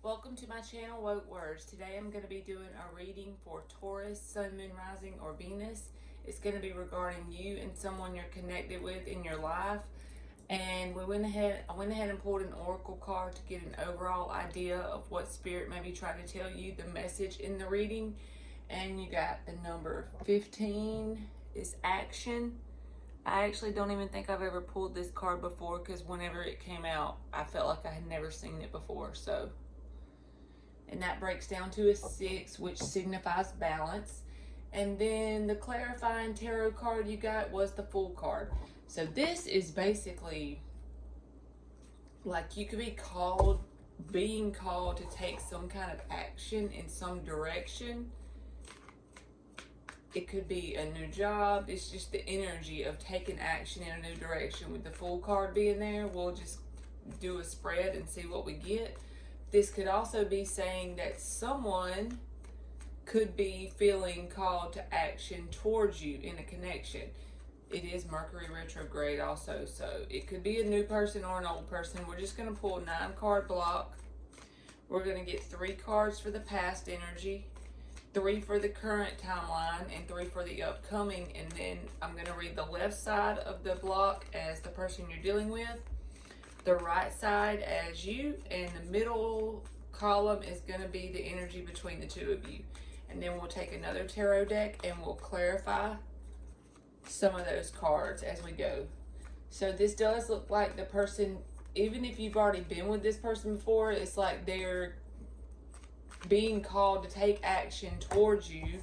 Welcome to my channel, Woke Words. Today I'm going to be doing a reading for Taurus, Sun, Moon, Rising, or Venus. It's going to be regarding you and someone you're connected with in your life. And I went ahead and pulled an oracle card to get an overall idea of what Spirit may be trying to tell you, the message in the reading. And you got the number 15 is action. I actually don't even think I've ever pulled this card before because whenever it came out, I felt like I had never seen it before. And that breaks down to a 6, which signifies balance. And then the clarifying tarot card you got was the Fool card. So this is basically like you could be being called to take some kind of action in some direction. It could be a new job. It's just the energy of taking action in a new direction. With the Fool card being there, we'll just do a spread and see what we get. This could also be saying that someone could be feeling called to action towards you in a connection. It is Mercury retrograde also, so it could be a new person or an old person. We're just going to pull a 9-card block. We're going to get 3 cards for the past energy, 3 for the current timeline, and 3 for the upcoming. And then I'm going to read the left side of the block as the person you're dealing with, the right side as you, and the middle column is going to be the energy between the two of you. And then we'll take another tarot deck and we'll clarify some of those cards as we go. So this does look like the person, even if you've already been with this person before, it's like they're being called to take action towards you.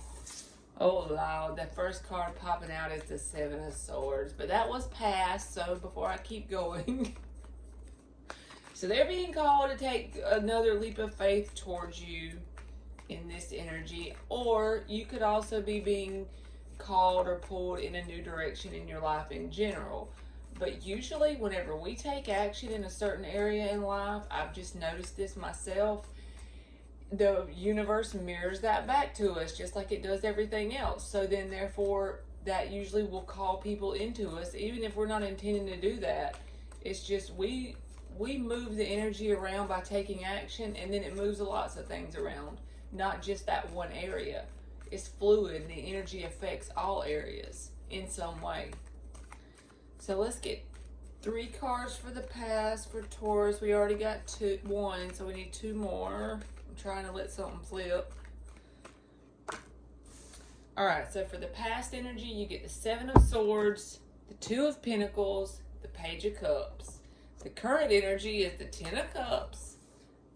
Oh, wow. The first card popping out is the 7 of Swords. But that was past, so before I keep going. So they're being called to take another leap of faith towards you in this energy. Or you could also be being called or pulled in a new direction in your life in general. But usually whenever we take action in a certain area in life, I've just noticed this myself, the universe mirrors that back to us just like it does everything else. So then therefore that usually will call people into us even if we're not intending to do that. It's just we move the energy around by taking action, and then it moves lots of things around, not just that one area. It's fluid. The energy affects all areas in some way. So let's get 3 cards for the past for Taurus. We already got 1, so we need 2 more. I'm trying to let something flip. All right, so for the past energy, you get the 7 of Swords, the 2 of Pentacles, the Page of Cups. The current energy is the 10 of Cups,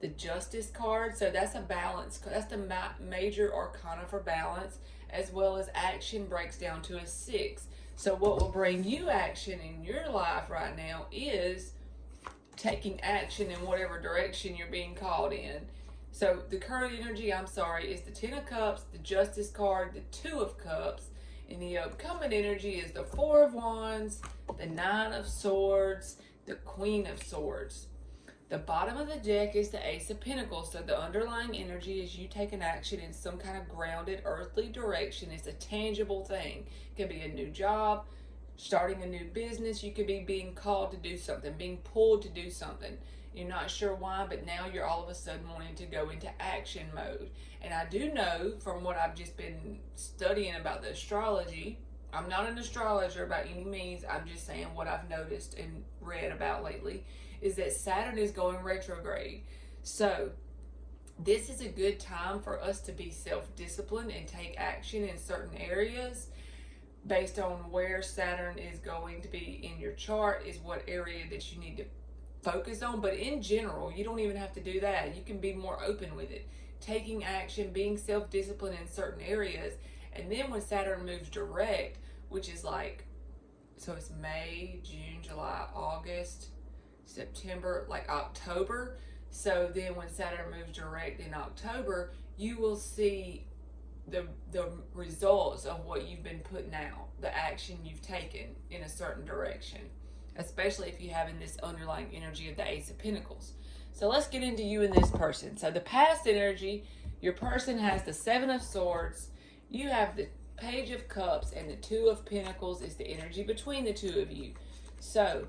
the Justice card. So that's a balance. That's the major arcana for balance, as well as action breaks down to a 6. So what will bring you action in your life right now is taking action in whatever direction you're being called in. So the current energy, is the 10 of Cups, the Justice card, the 2 of Cups. And the upcoming energy is the 4 of Wands, the 9 of Swords, the Queen of Swords. The bottom of the deck is the Ace of Pentacles. So the underlying energy is you taking action in some kind of grounded earthly direction. It's a tangible thing. It could be a new job, starting a new business. You could be being called to do something, being pulled to do something. You're not sure why, but now you're all of a sudden wanting to go into action mode. And I do know from what I've just been studying about the astrology, I'm not an astrologer by any means, I'm just saying what I've noticed and read about lately, is that Saturn is going retrograde. So this is a good time for us to be self-disciplined and take action in certain areas based on where Saturn is going to be in your chart, is what area that you need to focus on. But in general, you don't even have to do that. You can be more open with it. Taking action, being self-disciplined in certain areas. And then when Saturn moves direct, which is like, so it's May, June, July, August, September, like October. So then when Saturn moves direct in October, you will see the results of what you've been putting out, the action you've taken in a certain direction, especially if you have in this underlying energy of the Ace of Pentacles. So let's get into you and this person. So the past energy, your person has the 7 of Swords, you have the Page of Cups, and the 2 of Pentacles is the energy between the two of you. So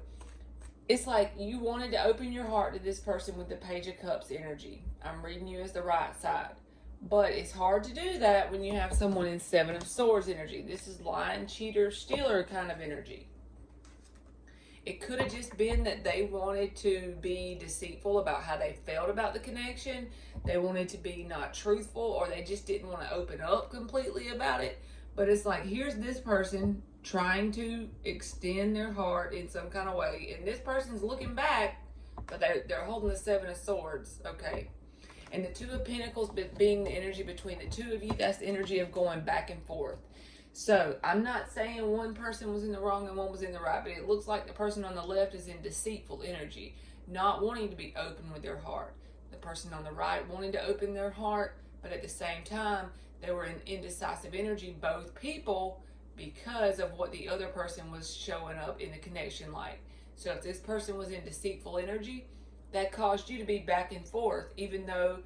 it's like you wanted to open your heart to this person with the Page of Cups energy. I'm reading you as the right side. But it's hard to do that when you have someone in Seven of Swords energy. This is lying, cheater, stealer kind of energy. It could have just been that they wanted to be deceitful about how they felt about the connection. They wanted to be not truthful, or they just didn't want to open up completely about it. But it's like, here's this person trying to extend their heart in some kind of way, and this person's looking back, but they're holding the Seven of Swords, okay? And the Two of Pentacles being the energy between the two of you, that's the energy of going back and forth. So I'm not saying one person was in the wrong and one was in the right, but it looks like the person on the left is in deceitful energy, not wanting to be open with their heart. The person on the right wanting to open their heart, but at the same time, they were in indecisive energy, both people, because of what the other person was showing up in the connection like. So if this person was in deceitful energy, that caused you to be back and forth. Even though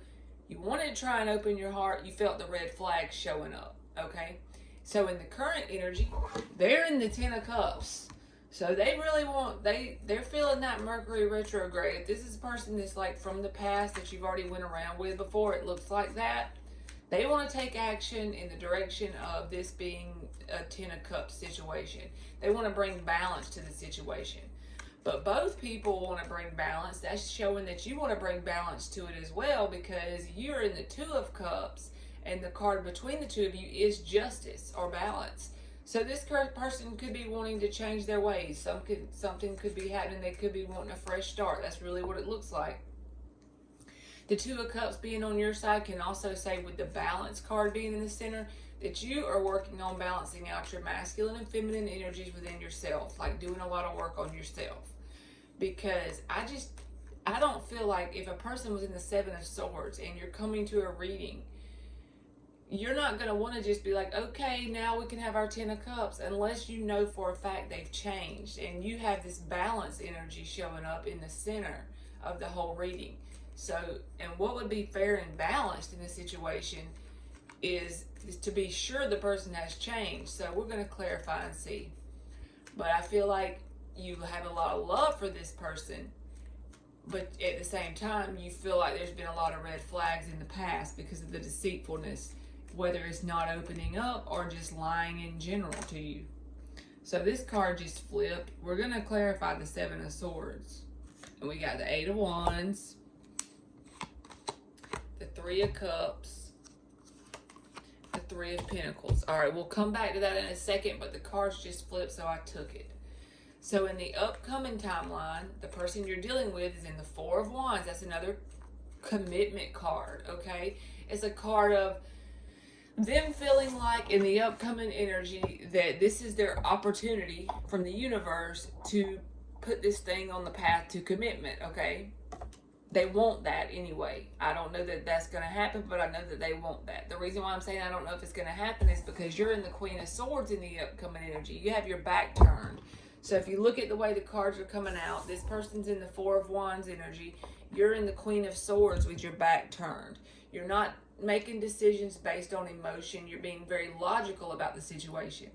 you wanted to try and open your heart, you felt the red flags showing up, okay? So in the current energy, they're in the Ten of Cups. So they really want, they're feeling that Mercury retrograde. If this is a person that's like from the past that you've already went around with before, it looks like that. They want to take action in the direction of this being a Ten of Cups situation. They want to bring balance to the situation. But both people want to bring balance. That's showing that you want to bring balance to it as well, because you're in the Two of Cups, and the card between the two of you is justice or balance. So this person could be wanting to change their ways. Something could be happening. They could be wanting a fresh start. That's really what it looks like. The Two of Cups being on your side can also say, with the balance card being in the center, that you are working on balancing out your masculine and feminine energies within yourself, like doing a lot of work on yourself. Because I don't feel like if a person was in the Seven of Swords and you're coming to a reading, you're not going to want to just be like, okay, now we can have our Ten of Cups, unless you know for a fact they've changed and you have this balance energy showing up in the center of the whole reading. So, and what would be fair and balanced in this situation is to be sure the person has changed. So we're going to clarify and see. But I feel like you have a lot of love for this person, but at the same time, you feel like there's been a lot of red flags in the past because of the deceitfulness, whether it's not opening up or just lying in general to you. So this card just flipped. We're going to clarify the Seven of Swords. And we got the Eight of Wands, the Three of Cups, the Three of Pentacles. All right, we'll come back to that in a second, but the cards just flipped, so I took it. So in the upcoming timeline, the person you're dealing with is in the Four of Wands. That's another commitment card, okay? It's a card of them feeling like in the upcoming energy that this is their opportunity from the universe to put this thing on the path to commitment, okay? They want that anyway. I don't know that that's going to happen, but I know that they want that. The reason why I'm saying I don't know if it's going to happen is because you're in the Queen of Swords in the upcoming energy. You have your back turned. So if you look at the way the cards are coming out, this person's in the Four of Wands energy. You're in the Queen of Swords with your back turned. You're not making decisions based on emotion. You're being very logical about the situation.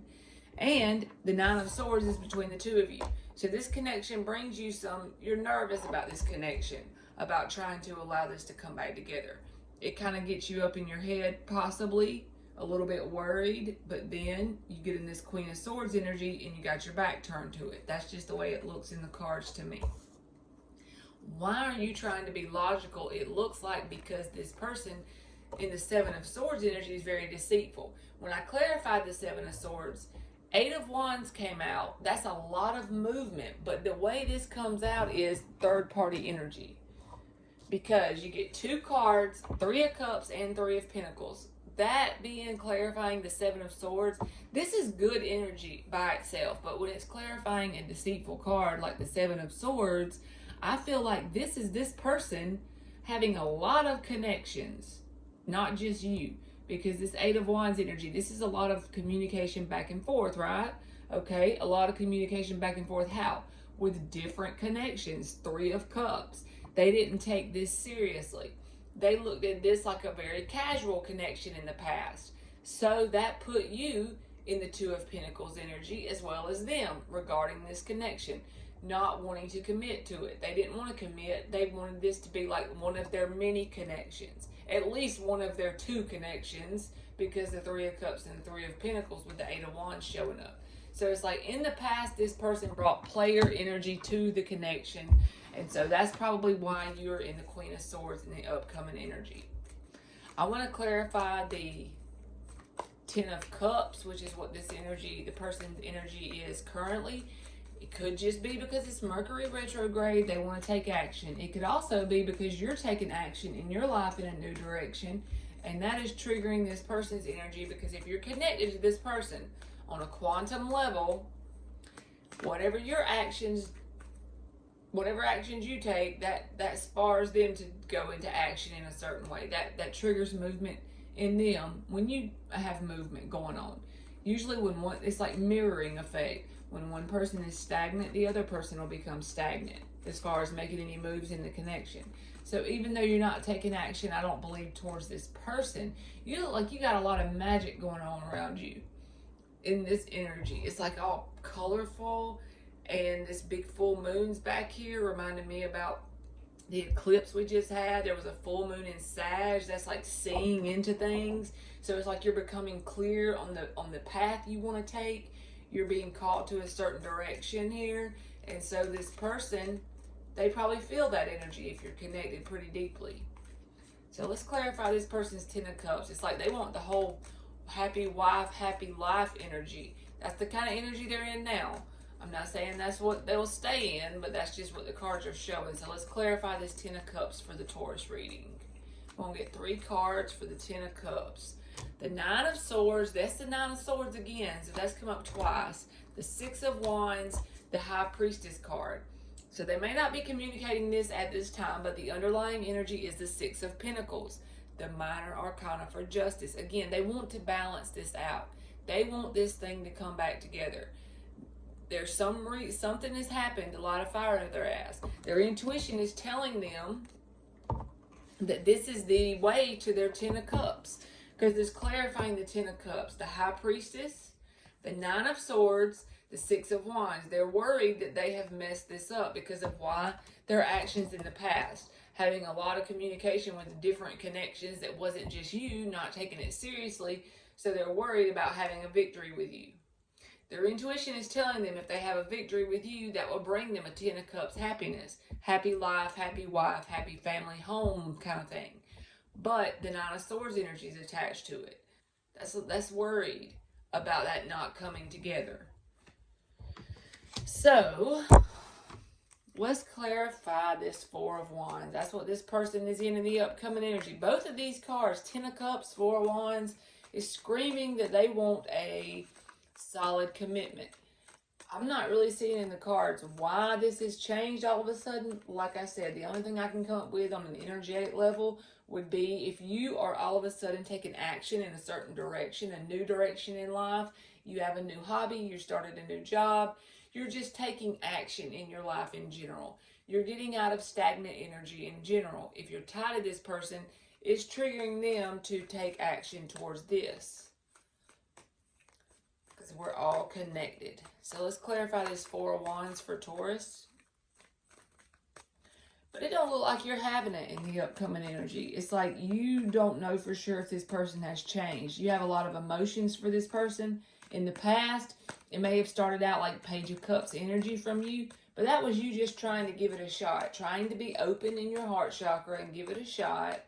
And the Nine of Swords is between the two of you. So this connection brings you you're nervous about this connection, about trying to allow this to come back together. It kind of gets you up in your head, possibly a little bit worried, but then you get in this Queen of Swords energy and you got your back turned to it. That's just the way it looks in the cards to me. Why are you trying to be logical? It looks like because this person in the Seven of Swords energy is very deceitful. When I clarified the Seven of Swords, Eight of Wands came out. That's a lot of movement, but the way this comes out is third-party energy. Because you get two cards, Three of Cups and Three of Pentacles. That being clarifying the Seven of Swords, this is good energy by itself, but when it's clarifying a deceitful card like the Seven of Swords, I feel like this is this person having a lot of connections, not just you. Because this Eight of Wands energy, this is a lot of communication back and forth, right? Okay, a lot of communication back and forth. How? With different connections. Three of Cups. They didn't take this seriously. They looked at this like a very casual connection in the past. So that put you in the Two of Pentacles energy as well as them regarding this connection. not wanting to commit to it. They didn't want to commit. They wanted this to be like one of their many connections, at least one of their 2 connections, because the 3 of Cups and the 3 of Pentacles with the 8 of Wands showing up. So it's like in the past, this person brought player energy to the connection. And so that's probably why you're in the Queen of Swords in the upcoming energy. I want to clarify the 10 of Cups, which is what this energy, the person's energy is currently. It could just be because it's Mercury retrograde, they want to take action. It could also be because you're taking action in your life in a new direction, and that is triggering this person's energy, because if you're connected to this person on a quantum level, whatever actions you take, that spars them to go into action in a certain way. That triggers movement in them when you have movement going on. Usually when it's like mirroring effect. When one person is stagnant, the other person will become stagnant as far as making any moves in the connection. So even though you're not taking action, I don't believe, towards this person, you look like you got a lot of magic going on around you in this energy. It's like all colorful, and this big full moon's back here reminded me about the eclipse we just had. There was a full moon in Sag. That's like seeing into things. So it's like you're becoming clear on the path you want to take. You're being called to a certain direction here. And so this person, they probably feel that energy if you're connected pretty deeply. So let's clarify this person's 10 of Cups. It's like they want the whole happy wife, happy life energy. That's the kind of energy they're in now. I'm not saying that's what they'll stay in, but that's just what the cards are showing. So let's clarify this 10 of Cups for the Taurus reading. We're going to get 3 cards for the 10 of Cups. The 9 of Swords, that's the 9 of Swords again, so that's come up twice. The 6 of Wands, the High Priestess card. So they may not be communicating this at this time, but the underlying energy is the 6 of Pentacles, the minor arcana for justice. Again, they want to balance this out. They want this thing to come back together. There's something has happened, a lot of fire under their ass. Their intuition is telling them that this is the way to their 10 of Cups. Because it's clarifying the 10 of Cups, the High Priestess, the 9 of Swords, the 6 of Wands. They're worried that they have messed this up because of why their actions in the past. Having a lot of communication with different connections that wasn't just you, not taking it seriously. So they're worried about having a victory with you. Their intuition is telling them if they have a victory with you, that will bring them a 10 of Cups happiness. Happy life, happy wife, happy family, home kind of thing. But the 9 of Swords energy is attached to it. That's worried about that not coming together. So let's clarify this 4 of Wands. That's what this person is in the upcoming energy. Both of these cards, 10 of Cups, 4 of Wands, is screaming that they want a solid commitment. I'm not really seeing in the cards why this has changed all of a sudden. Like I said, the only thing I can come up with on an energetic level would be if you are all of a sudden taking action in a certain direction, a new direction in life. You have a new hobby, you started a new job. You're just taking action in your life in general. You're getting out of stagnant energy in general. If you're tied to this person, it's triggering them to take action towards this. Because we're all connected. So let's clarify this 4 of Wands for Taurus. But it don't look like you're having it in the upcoming energy. It's like you don't know for sure if this person has changed. You have a lot of emotions for this person. In the past, it may have started out like Page of Cups energy from you. But that was you just trying to give it a shot. Trying to be open in your heart chakra and give it a shot.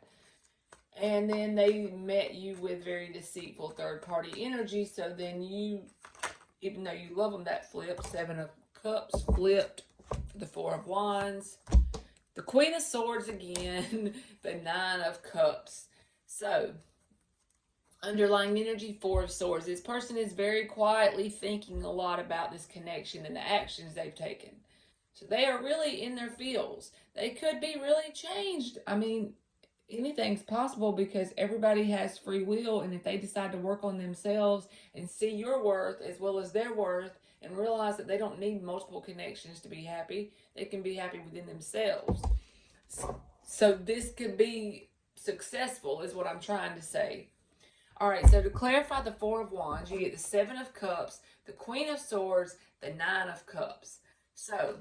And then they met you with very deceitful third-party energy. So then you, even though you love them, that flipped. 7 of Cups flipped. The 4 of Wands. The Queen of Swords again. The 9 of Cups. So, underlying energy, 4 of Swords. This person is very quietly thinking a lot about this connection and the actions they've taken. So they are really in their feels. They could be really changed. I mean, anything's possible because everybody has free will, and if they decide to work on themselves and see your worth as well as their worth and realize that they don't need multiple connections to be happy, they can be happy within themselves. So this could be successful is what I'm trying to say. All right, so to clarify the 4 of Wands, you get the 7 of Cups, the Queen of Swords, the 9 of Cups. So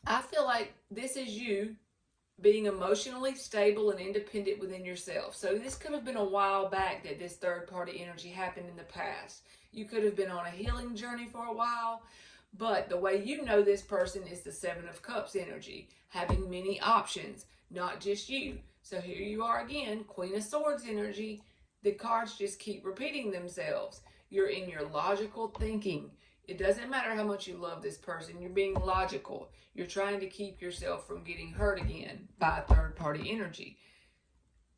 I feel like this is you being emotionally stable and independent within yourself. So this could have been a while back that this third party energy happened in the past. You could have been on a healing journey for a while, but the way you know this person is the Seven of Cups energy, having many options, not just you. So here you are again, Queen of Swords energy. The cards just keep repeating themselves. You're in your logical thinking. It doesn't matter how much you love this person. You're being logical. You're trying to keep yourself from getting hurt again by third party energy.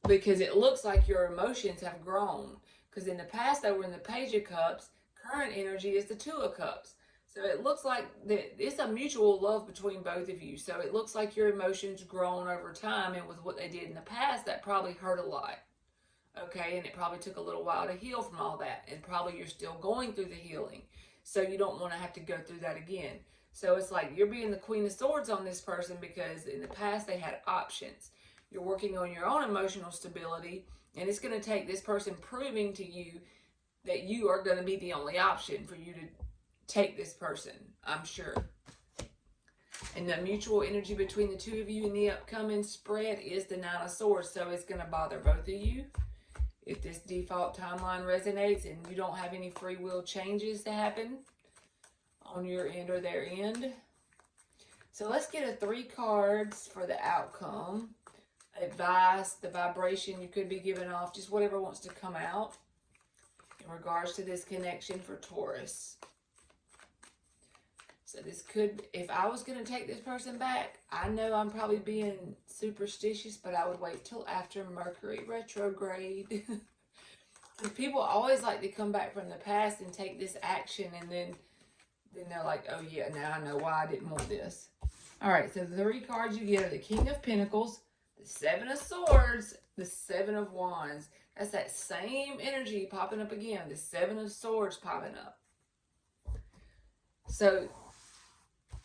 Because it looks like your emotions have grown. Because in the past they were in the Page of Cups. Current energy is the Two of Cups. So it looks like that it's a mutual love between both of you. So it looks like your emotions grown over time. And with what they did in the past, that probably hurt a lot. Okay, and it probably took a little while to heal from all that. And probably you're still going through the healing. So you don't want to have to go through that again. So it's like you're being the Queen of Swords on this person because in the past they had options. You're working on your own emotional stability, and it's going to take this person proving to you that you are going to be the only option for you to take this person, I'm sure. And the mutual energy between the two of you in the upcoming spread is the Nine of Swords, so it's going to bother both of you. If this default timeline resonates and you don't have any free will changes to happen on your end or their end. So let's get a 3 cards for the outcome. Advice, the vibration you could be giving off, just whatever wants to come out in regards to this connection for Taurus. So this could, if I was going to take this person back, I know I'm probably being superstitious, but I would wait till after Mercury retrograde. People always like to come back from the past and take this action, and then they're like, oh yeah, now I know why I didn't want this. All right, so the 3 cards you get are the King of Pentacles, the Seven of Swords, the Seven of Wands. That's that same energy popping up again, the Seven of Swords popping up. So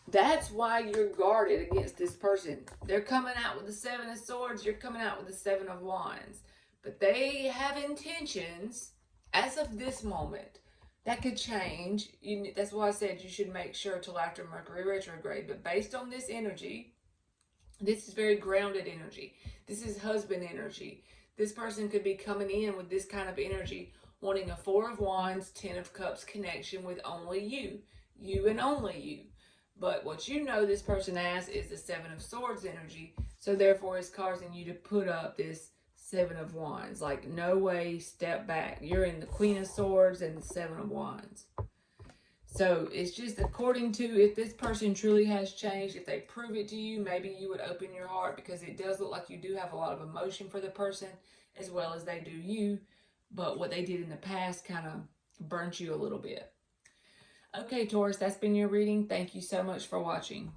that's why you're guarded against this person. They're coming out with the Seven of Swords. You're coming out with the Seven of Wands. But they have intentions as of this moment. That could change. That's why I said you should make sure till after Mercury retrograde. But based on this energy, this is very grounded energy. This is husband energy. This person could be coming in with this kind of energy, wanting a 4 of Wands, 10 of Cups connection with only you. You and only you. But what you know this person has is the Seven of Swords energy. So therefore it's causing you to put up this Seven of Wands. Like, no way, step back. You're in the Queen of Swords and the Seven of Wands. So it's just according to if this person truly has changed, if they prove it to you, maybe you would open your heart, because it does look like you do have a lot of emotion for the person as well as they do you. But what they did in the past kind of burnt you a little bit. Okay, Taurus, that's been your reading. Thank you so much for watching.